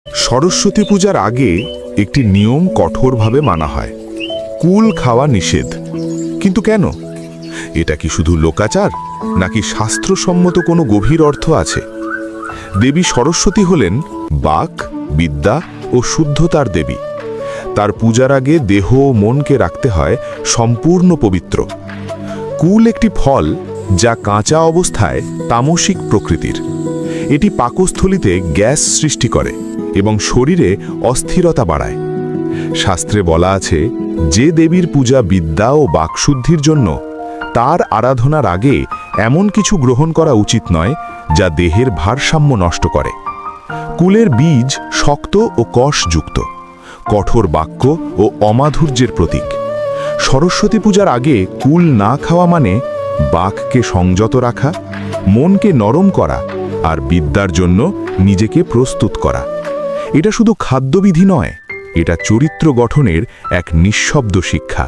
সরস্বতী পূজার আগে একটি নিয়ম কঠোরভাবে মানা হয়। কুল খাওয়া নিষেধ। কিন্তু কেন? এটা কি শুধু লোকাচার, নাকি শাস্ত্রসম্মত কোনো গভীর অর্থ আছে? দেবী সরস্বতী হলেন বাক, বিদ্যা ও শুদ্ধতার দেবী। তার পূজার আগে দেহ ও মনকে রাখতে হয় সম্পূর্ণ পবিত্র। কুল একটি ফল যা কাঁচা অবস্থায় তামসিক প্রকৃতির। এটি পাকস্থলিতে গ্যাস সৃষ্টি করে এবং শরীরে অস্থিরতা বাড়ায়। শাস্ত্রে বলা আছে, যে দেবীর পূজা বিদ্যা ও বাকশুদ্ধির জন্য, তার আরাধনার আগে এমন কিছু গ্রহণ করা উচিত নয় যা দেহের ভারসাম্য নষ্ট করে। কুলের বীজ শক্ত ও কষযুক্ত, কঠোর বাক্য ও অমাধুর্যের প্রতীক। সরস্বতী পূজার আগে কুল না খাওয়া মানে বাককে সংযত রাখা, মনকে নরম করা আর বিদ্যার জন্য নিজেকে প্রস্তুত করা। এটা শুধু খাদ্যবিধি নয়, এটা চরিত্র গঠনের এক নিঃশব্দ শিক্ষা।